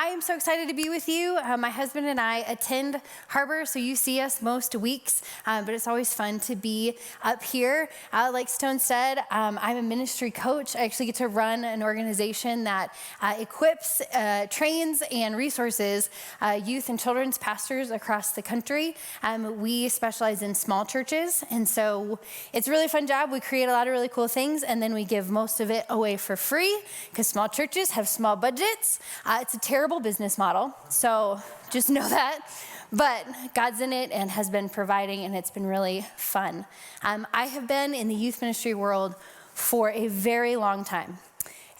am so excited to be with you. My husband and I attend Harbor, so you see us most weeks, but it's always fun to be up here. Like Stone said, I'm a ministry coach. I actually get to run an organization that equips, trains, and resources youth and children's pastors across the country. We specialize in small churches, and so it's a really fun job. We create a lot of really cool things, and then we give most of it away for free because small churches have small budgets. It's a terrible business model, so just know that. But God's in it and has been providing, and it's been really fun. I have been in the youth ministry world for a very long time.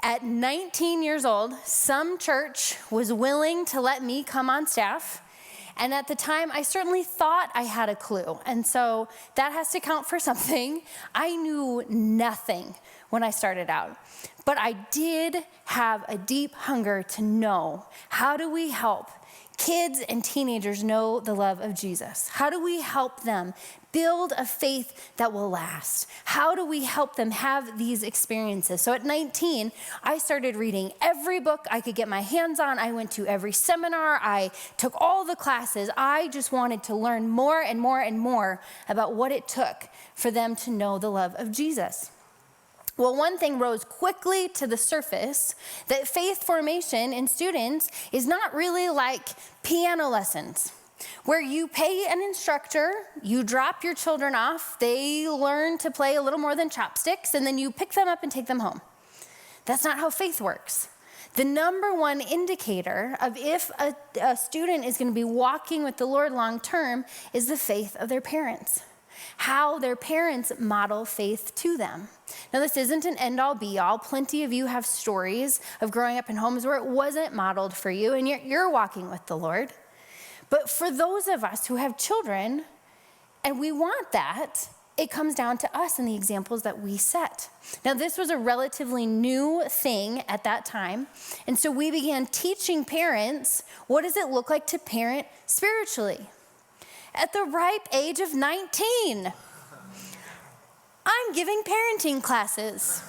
At 19 years old, some church was willing to let me come on staff. And at the time, I certainly thought I had a clue. And so that has to count for something. I knew nothing when I started out. But I did have a deep hunger to know, how do we help kids and teenagers know the love of Jesus? How do we help them build a faith that will last? How do we help them have these experiences? So at 19, I started reading every book I could get my hands on. I went to every seminar. I took all the classes. I just wanted to learn more and more and more about what it took for them to know the love of Jesus. Well, one thing rose quickly to the surface, that faith formation in students is not really like piano lessons, where you pay an instructor, you drop your children off, they learn to play a little more than chopsticks, and then you pick them up and take them home. That's not how faith works. The number one indicator of if a student is going to be walking with the Lord long term is the faith of their parents, how their parents model faith to them. Now, this isn't an end-all, be-all. Plenty of you have stories of growing up in homes where it wasn't modeled for you, and you're walking with the Lord. But for those of us who have children, and we want that, it comes down to us and the examples that we set. Now, this was a relatively new thing at that time, and so we began teaching parents, what does it look like to parent spiritually? At the ripe age of 19, I'm giving parenting classes.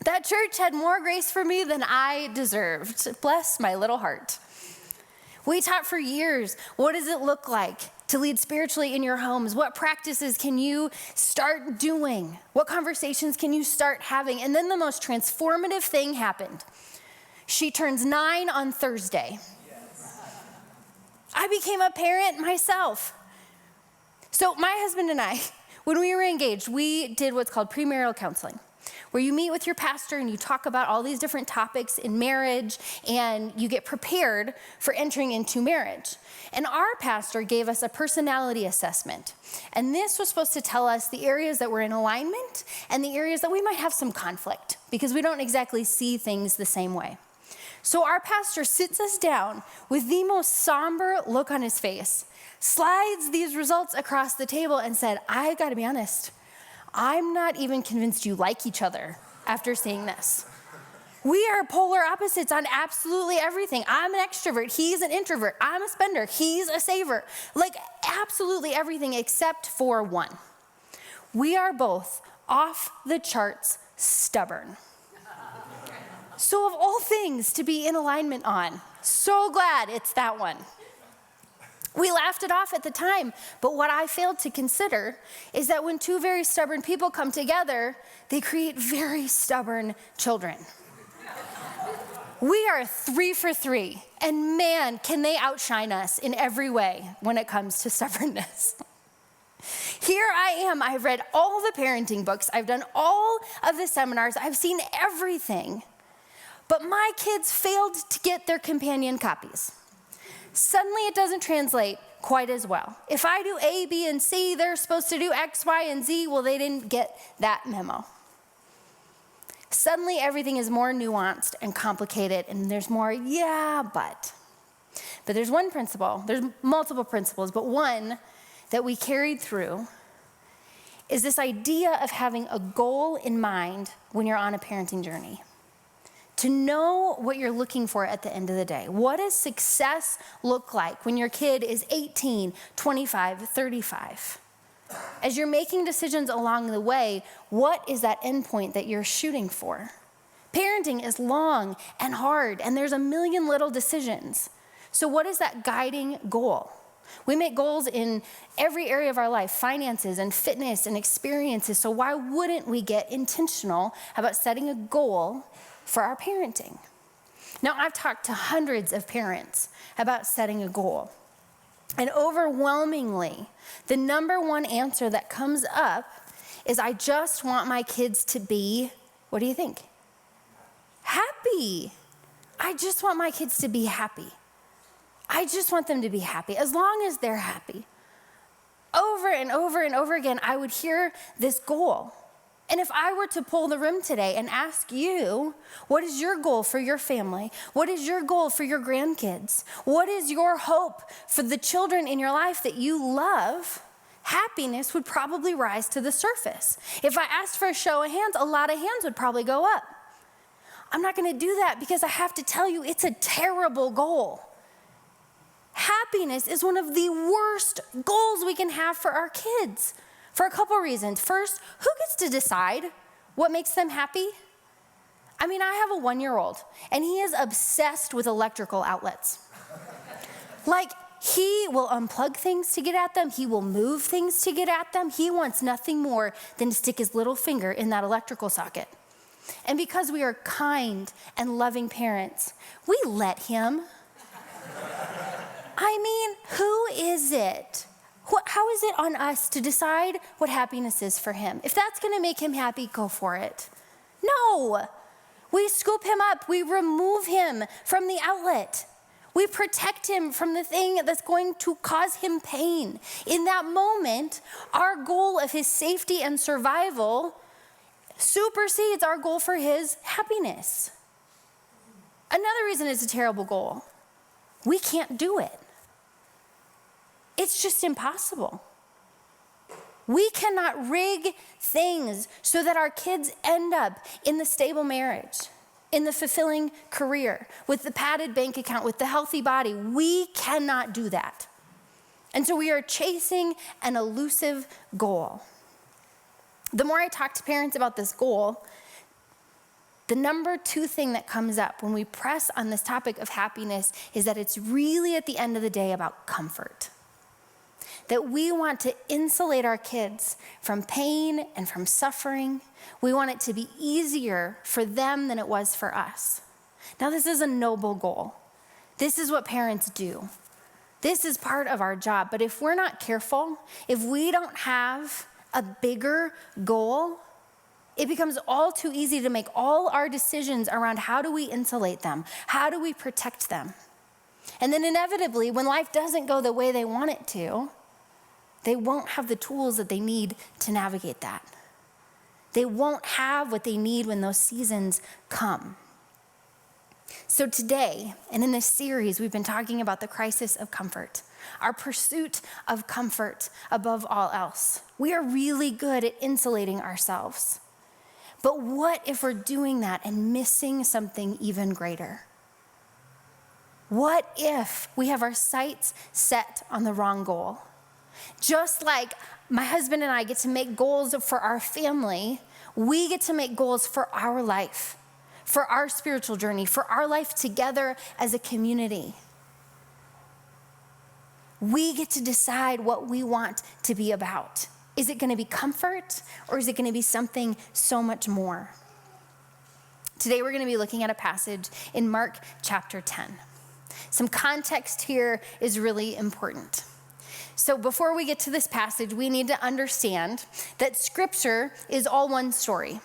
That church had more grace for me than I deserved. Bless my little heart. We taught for years, what does it look like to lead spiritually in your homes? What practices can you start doing? What conversations can you start having? And then the most transformative thing happened. She turns 9 on Thursday. I became a parent myself. So my husband and I, when we were engaged, we did what's called premarital counseling, where you meet with your pastor and you talk about all these different topics in marriage and you get prepared for entering into marriage. And our pastor gave us a personality assessment. And this was supposed to tell us the areas that were in alignment and the areas that we might have some conflict because we don't exactly see things the same way. So our pastor sits us down with the most somber look on his face, slides these results across the table and said, I gotta be honest, I'm not even convinced you like each other after seeing this. We are polar opposites on absolutely everything. I'm an extrovert, he's an introvert. I'm a spender, he's a saver. Like absolutely everything except for one. We are both off the charts stubborn. So of all things to be in alignment on, so glad it's that one. We laughed it off at the time, but what I failed to consider is that when two very stubborn people come together, they create very stubborn children. We are 3 for 3, and man, can they outshine us in every way when it comes to stubbornness. Here I am, I've read all the parenting books, I've done all of the seminars, I've seen everything. But my kids failed to get their companion copies. Suddenly it doesn't translate quite as well. If I do A, B, and C, they're supposed to do X, Y, and Z. Well, they didn't get that memo. Suddenly everything is more nuanced and complicated, and there's more, but there's one principle, there's multiple principles, but one that we carried through is this idea of having a goal in mind when you're on a parenting journey. To know what you're looking for at the end of the day. What does success look like when your kid is 18, 25, 35? As you're making decisions along the way, what is that end point that you're shooting for? Parenting is long and hard, and there's a million little decisions. So what is that guiding goal? We make goals in every area of our life, finances and fitness and experiences. So why wouldn't we get intentional about setting a goal for our parenting? Now, I've talked to hundreds of parents about setting a goal. And overwhelmingly, the number one answer that comes up is, I just want my kids to be, what do you think? Happy. I just want my kids to be happy. I just want them to be happy, as long as they're happy. Over and over and over again, I would hear this goal. And if I were to pull the room today and ask you, what is your goal for your family? What is your goal for your grandkids? What is your hope for the children in your life that you love? Happiness would probably rise to the surface. If I asked for a show of hands, a lot of hands would probably go up. I'm not going to do that because I have to tell you, it's a terrible goal. Happiness is one of the worst goals we can have for our kids for a couple reasons. First, who gets to decide what makes them happy? I mean, I have a 1-year-old, and he is obsessed with electrical outlets. Like, he will unplug things to get at them. He will move things to get at them. He wants nothing more than to stick his little finger in that electrical socket. And because we are kind and loving parents, we let him. I mean, who is it? How is it on us to decide what happiness is for him? If that's going to make him happy, go for it. No. We scoop him up. We remove him from the outlet. We protect him from the thing that's going to cause him pain. In that moment, our goal of his safety and survival supersedes our goal for his happiness. Another reason it's a terrible goal. We can't do it. It's just impossible. We cannot rig things so that our kids end up in the stable marriage, in the fulfilling career, with the padded bank account, with the healthy body. We cannot do that. And so we are chasing an elusive goal. The more I talk to parents about this goal, the number 2 thing that comes up when we press on this topic of happiness is that it's really, at the end of the day, about comfort. That we want to insulate our kids from pain and from suffering. We want it to be easier for them than it was for us. Now, this is a noble goal. This is what parents do. This is part of our job. But if we're not careful, if we don't have a bigger goal, it becomes all too easy to make all our decisions around how do we insulate them? How do we protect them? And then inevitably, when life doesn't go the way they want it to, they won't have the tools that they need to navigate that. They won't have what they need when those seasons come. So today, and in this series, we've been talking about the crisis of comfort, our pursuit of comfort above all else. We are really good at insulating ourselves. But what if we're doing that and missing something even greater? What if we have our sights set on the wrong goal? Just like my husband and I get to make goals for our family, we get to make goals for our life, for our spiritual journey, for our life together as a community. We get to decide what we want to be about. Is it going to be comfort, or is it going to be something so much more? Today we're going to be looking at a passage in Mark chapter 10. Some context here is really important. So before we get to this passage, we need to understand that Scripture is all one story.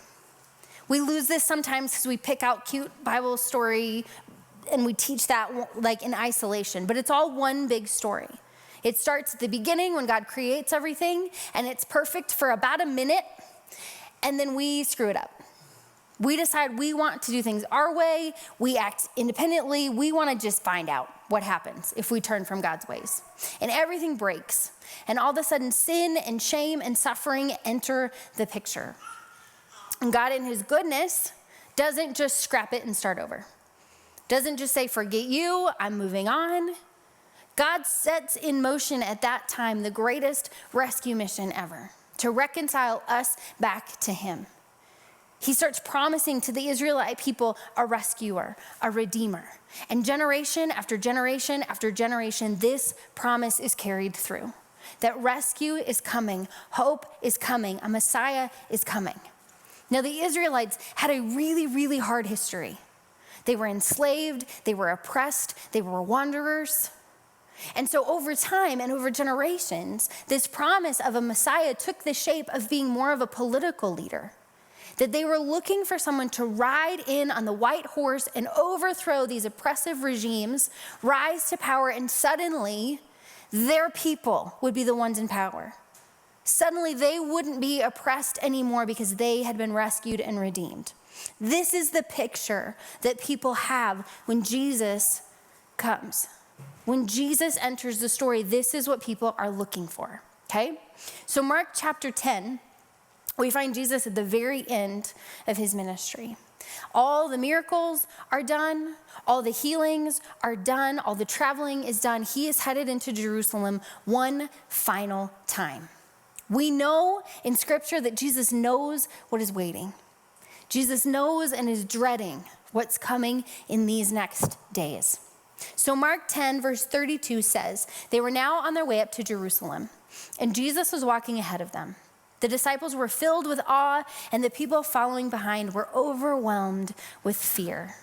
We lose this sometimes because we pick out cute Bible story and we teach that like in isolation, but it's all one big story. It starts at the beginning when God creates everything, and it's perfect for about a minute, and then we screw it up. We decide we want to do things our way. We act independently. We want to just find out what happens if we turn from God's ways. And everything breaks. And all of a sudden, sin and shame and suffering enter the picture. And God, in his goodness, doesn't just scrap it and start over. Doesn't just say, forget you, I'm moving on. God sets in motion at that time the greatest rescue mission ever, to reconcile us back to him. He starts promising to the Israelite people a rescuer, a redeemer. And generation after generation after generation, this promise is carried through. That rescue is coming, hope is coming, a Messiah is coming. Now, the Israelites had a really, really hard history. They were enslaved, they were oppressed, they were wanderers. And so over time and over generations, this promise of a Messiah took the shape of being more of a political leader. That they were looking for someone to ride in on the white horse and overthrow these oppressive regimes, rise to power, and suddenly their people would be the ones in power. Suddenly they wouldn't be oppressed anymore because they had been rescued and redeemed. This is the picture that people have when Jesus comes. When Jesus enters the story, this is what people are looking for, okay? So Mark chapter 10, we find Jesus at the very end of his ministry. All the miracles are done. All the healings are done. All the traveling is done. He is headed into Jerusalem one final time. We know in Scripture that Jesus knows what is waiting. Jesus knows and is dreading what's coming in these next days. So Mark 10, verse 32 says, they were now on their way up to Jerusalem, and Jesus was walking ahead of them. The disciples were filled with awe, and the people following behind were overwhelmed with fear.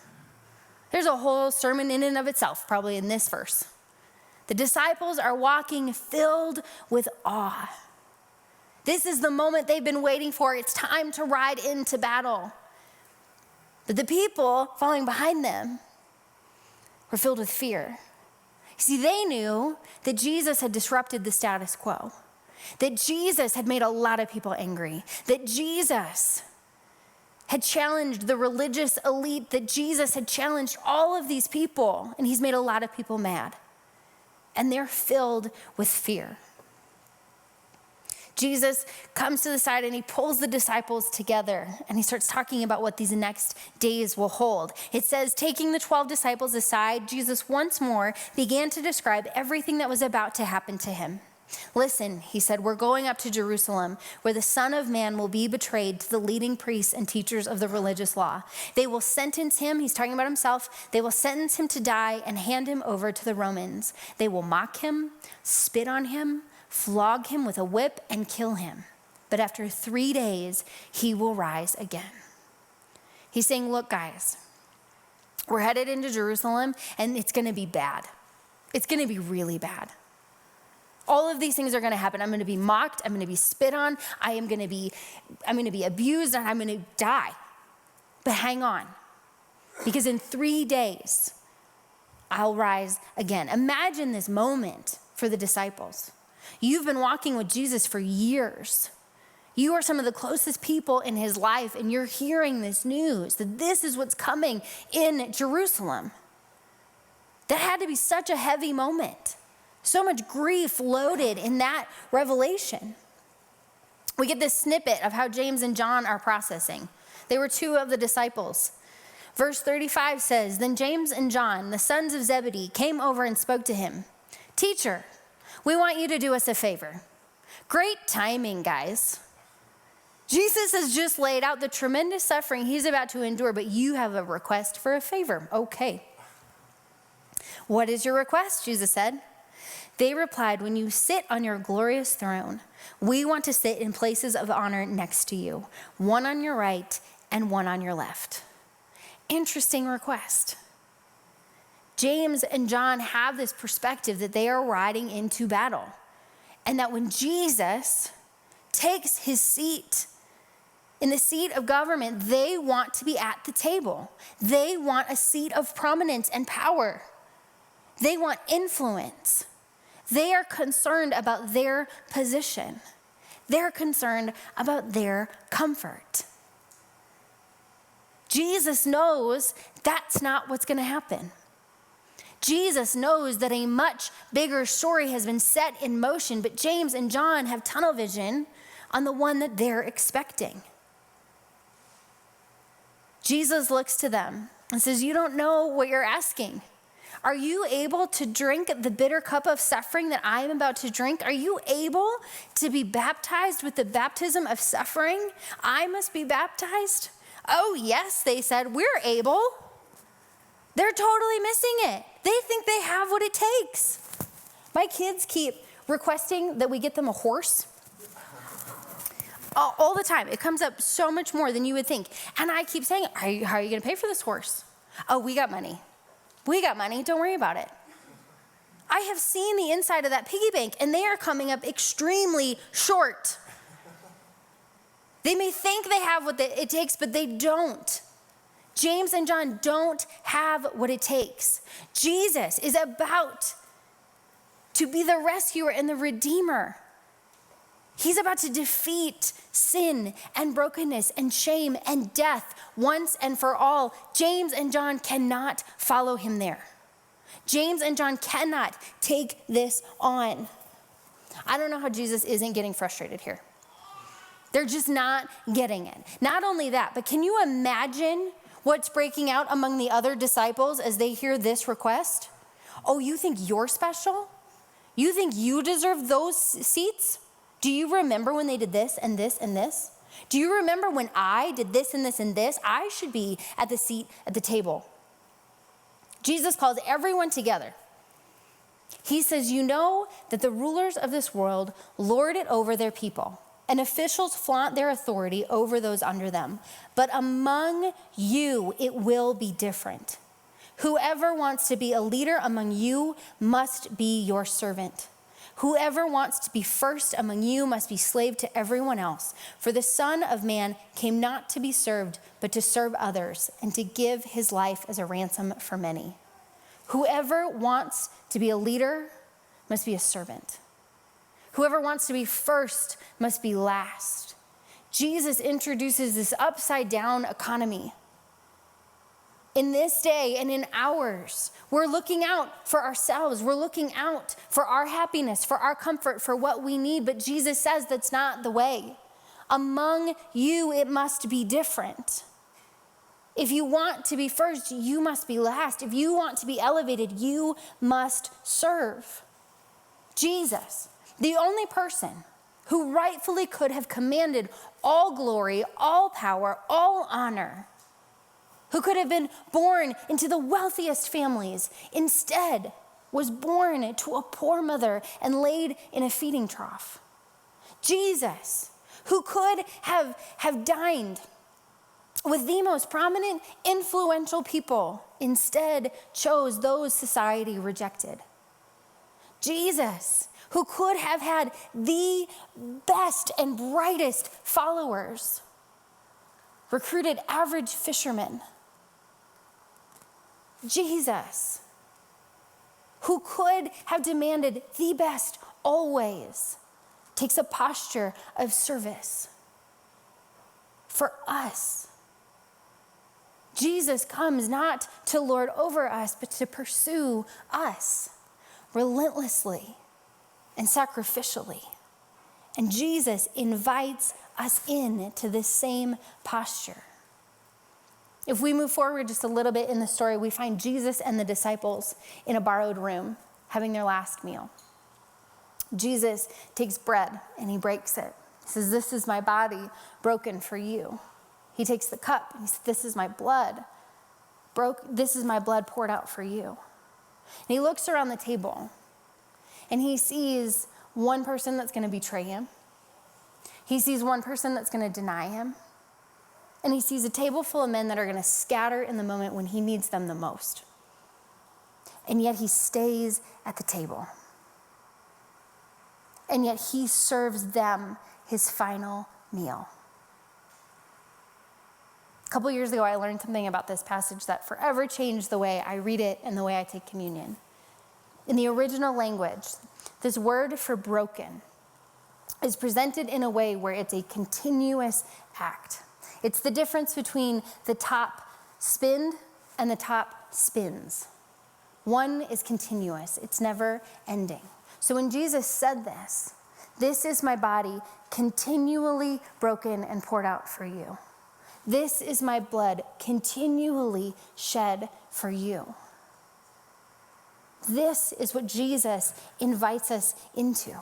There's a whole sermon in and of itself, probably in this verse. The disciples are walking filled with awe. This is the moment they've been waiting for. It's time to ride into battle. But the people following behind them were filled with fear. See, they knew that Jesus had disrupted the status quo. That Jesus had made a lot of people angry, that Jesus had challenged the religious elite, that Jesus had challenged all of these people, and he's made a lot of people mad. And they're filled with fear. Jesus comes to the side and he pulls the disciples together and he starts talking about what these next days will hold. It says, taking the 12 disciples aside, Jesus once more began to describe everything that was about to happen to him. Listen, he said, we're going up to Jerusalem, where the Son of Man will be betrayed to the leading priests and teachers of the religious law. They will sentence him, he's talking about himself, they will sentence him to die and hand him over to the Romans. They will mock him, spit on him, flog him with a whip, and kill him. But after 3 days, he will rise again. He's saying, look, guys, we're headed into Jerusalem, and it's going to be bad. It's going to be really bad. All of these things are going to happen. I'm going to be mocked. I'm going to be spit on. I'm going to be abused, and I'm going to die. But hang on, because in 3 days, I'll rise again. Imagine this moment for the disciples. You've been walking with Jesus for years. You are some of the closest people in his life, and you're hearing this news that this is what's coming in Jerusalem. That had to be such a heavy moment. So much grief loaded in that revelation. We get this snippet of how James and John are processing. They were two of the disciples. Verse 35 says, then James and John, the sons of Zebedee, came over and spoke to him. Teacher, we want you to do us a favor. Great timing, guys. Jesus has just laid out the tremendous suffering he's about to endure, but you have a request for a favor. Okay. What is your request? Jesus said. They replied, when you sit on your glorious throne, we want to sit in places of honor next to you, one on your right and one on your left. Interesting request. James and John have this perspective that they are riding into battle, and that when Jesus takes his seat in the seat of government, they want to be at the table. They want a seat of prominence and power. They want influence. They are concerned about their position. They're concerned about their comfort. Jesus knows that's not what's going to happen. Jesus knows that a much bigger story has been set in motion, but James and John have tunnel vision on the one that they're expecting. Jesus looks to them and says, you don't know what you're asking. Are you able to drink the bitter cup of suffering that I am about to drink? Are you able to be baptized with the baptism of suffering I must be baptized? Oh, yes, they said, we're able. They're totally missing it. They think they have what it takes. My kids keep requesting that we get them a horse. All the time. It comes up so much more than you would think. And I keep saying, how are you going to pay for this horse? Oh, we got money. We got money. Don't worry about it. I have seen the inside of that piggy bank, and they are coming up extremely short. They may think they have what it takes, but they don't. James and John don't have what it takes. Jesus is about to be the rescuer and the redeemer. He's about to defeat sin and brokenness and shame and death once and for all. James and John cannot follow him there. James and John cannot take this on. I don't know how Jesus isn't getting frustrated here. They're just not getting it. Not only that, but can you imagine what's breaking out among the other disciples as they hear this request? Oh, you think you're special? You think you deserve those seats? Do you remember when they did this and this and this? Do you remember when I did this and this and this? I should be at the seat at the table. Jesus calls everyone together. He says, you know that the rulers of this world lord it over their people, and officials flaunt their authority over those under them. But among you, it will be different. Whoever wants to be a leader among you must be your servant. Whoever wants to be first among you must be slave to everyone else. For the Son of Man came not to be served, but to serve others, and to give his life as a ransom for many. Whoever wants to be a leader must be a servant. Whoever wants to be first must be last. Jesus introduces this upside down economy. In this day and in ours, we're looking out for ourselves. We're looking out for our happiness, for our comfort, for what we need. But Jesus says that's not the way. Among you, it must be different. If you want to be first, you must be last. If you want to be elevated, you must serve. Jesus, the only person who rightfully could have commanded all glory, all power, all honor, who could have been born into the wealthiest families, instead was born to a poor mother and laid in a feeding trough. Jesus, who could have dined with the most prominent, influential people, instead chose those society rejected. Jesus, who could have had the best and brightest followers, recruited average fishermen. Jesus, who could have demanded the best always, takes a posture of service for us. Jesus comes not to lord over us, but to pursue us relentlessly and sacrificially. And Jesus invites us into this same posture. If we move forward just a little bit in the story, we find Jesus and the disciples in a borrowed room having their last meal. Jesus takes bread and he breaks it. He says, "This is my body broken for you." He takes the cup and he says, "This is my blood. This is my blood poured out for you." And he looks around the table and he sees one person that's going to betray him. He sees one person that's going to deny him. And he sees a table full of men that are going to scatter in the moment when he needs them the most. And yet he stays at the table. And yet he serves them his final meal. A couple years ago, I learned something about this passage that forever changed the way I read it and the way I take communion. In the original language, this word for broken is presented in a way where it's a continuous act. It's the difference between the top spinned and the top spins. One is continuous. It's never ending. So when Jesus said this, "This is my body continually broken and poured out for you. This is my blood continually shed for you." This is what Jesus invites us into.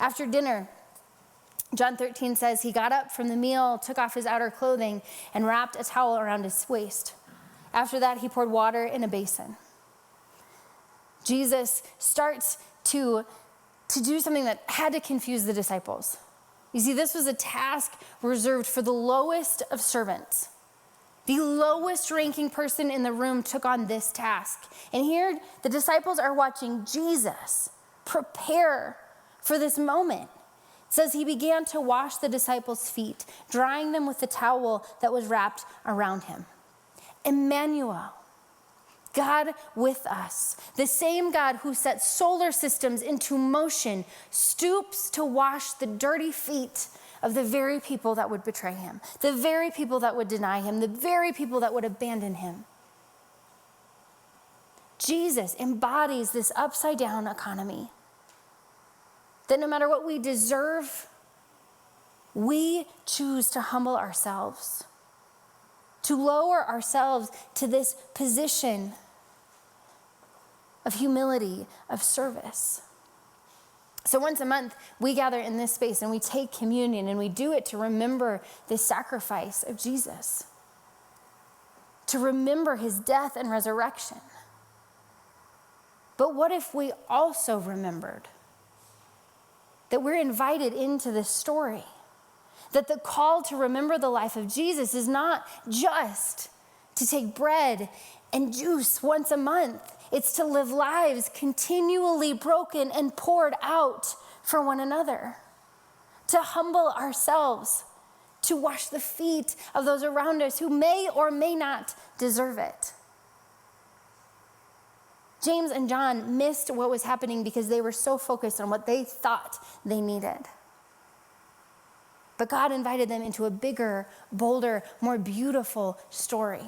After dinner, John 13 says, he got up from the meal, took off his outer clothing, and wrapped a towel around his waist. After that, he poured water in a basin. Jesus starts to do something that had to confuse the disciples. You see, this was a task reserved for the lowest of servants. The lowest ranking person in the room took on this task. And here, the disciples are watching Jesus prepare for this moment. It says he began to wash the disciples' feet, drying them with the towel that was wrapped around him. Emmanuel, God with us, the same God who set solar systems into motion, stoops to wash the dirty feet of the very people that would betray him, the very people that would deny him, the very people that would abandon him. Jesus embodies this upside down economy that no matter what we deserve, we choose to humble ourselves, to lower ourselves to this position of humility, of service. So once a month, we gather in this space and we take communion, and we do it to remember the sacrifice of Jesus, to remember his death and resurrection. But what if we also remembered that we're invited into this story? That the call to remember the life of Jesus is not just to take bread and juice once a month. It's to live lives continually broken and poured out for one another. To humble ourselves, to wash the feet of those around us who may or may not deserve it. James and John missed what was happening because they were so focused on what they thought they needed. But God invited them into a bigger, bolder, more beautiful story.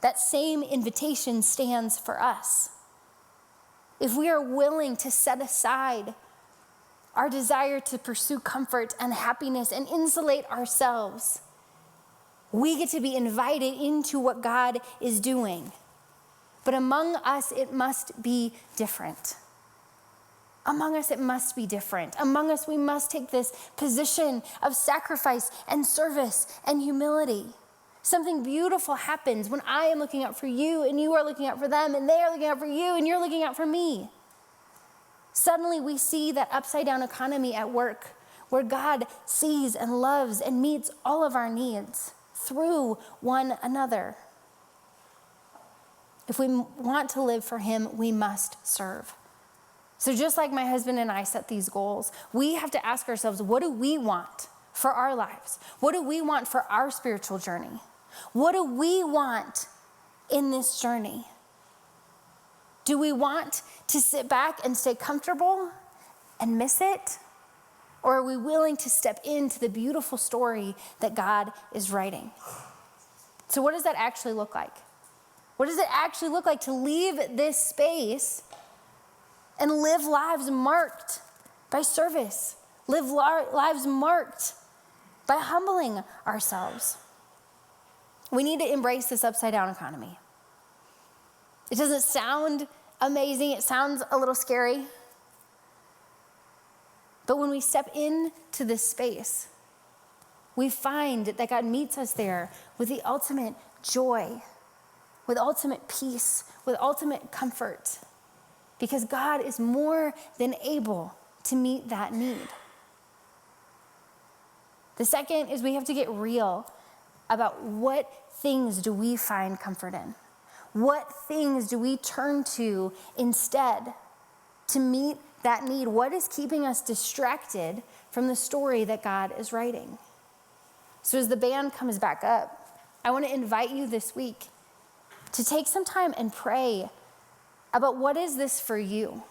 That same invitation stands for us. If we are willing to set aside our desire to pursue comfort and happiness and insulate ourselves, we get to be invited into what God is doing. But among us, it must be different. Among us, it must be different. Among us, we must take this position of sacrifice and service and humility. Something beautiful happens when I am looking out for you and you are looking out for them and they are looking out for you and you're looking out for me. Suddenly, we see that upside down economy at work where God sees and loves and meets all of our needs through one another. If we want to live for him, we must serve. So just like my husband and I set these goals, we have to ask ourselves, what do we want for our lives? What do we want for our spiritual journey? What do we want in this journey? Do we want to sit back and stay comfortable and miss it? Or are we willing to step into the beautiful story that God is writing? So what does that actually look like? What does it actually look like to leave this space and live lives marked by service? Live lives marked by humbling ourselves. We need to embrace this upside down economy. It doesn't sound amazing. It sounds a little scary. But when we step into this space, we find that God meets us there with the ultimate joy, with ultimate peace, with ultimate comfort, because God is more than able to meet that need. The second is we have to get real about what things do we find comfort in? What things do we turn to instead to meet that need? What is keeping us distracted from the story that God is writing? So as the band comes back up, I want to invite you this week to take some time and pray about what is this for you?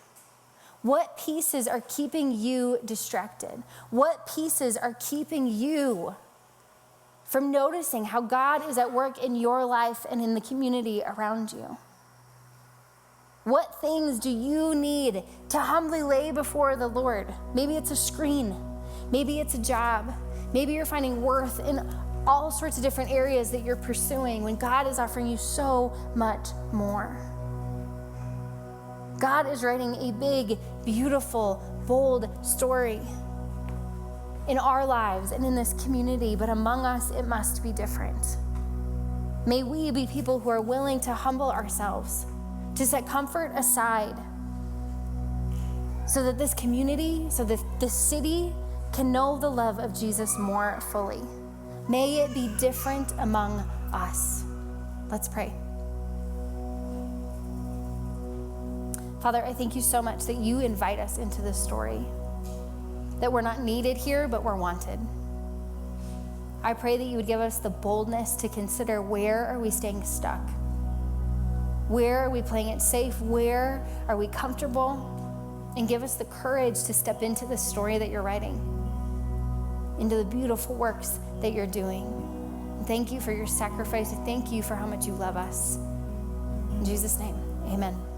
What pieces are keeping you distracted? What pieces are keeping you from noticing how God is at work in your life and in the community around you? What things do you need to humbly lay before the Lord? Maybe it's a screen. Maybe it's a job. Maybe you're finding worth in all sorts of different areas that you're pursuing when God is offering you so much more. God is writing a big, beautiful, bold story. in our lives and in this community, but among us, it must be different. May we be people who are willing to humble ourselves, to set comfort aside, so that this community, so that this city can know the love of Jesus more fully. May it be different among us. Let's pray. Father, I thank you so much that you invite us into this story, that we're not needed here, but we're wanted. I pray that you would give us the boldness to consider, where are we staying stuck? Where are we playing it safe? Where are we comfortable? And give us the courage to step into the story that you're writing, into the beautiful works that you're doing. And thank you for your sacrifice. Thank you for how much you love us. In Jesus' name, amen.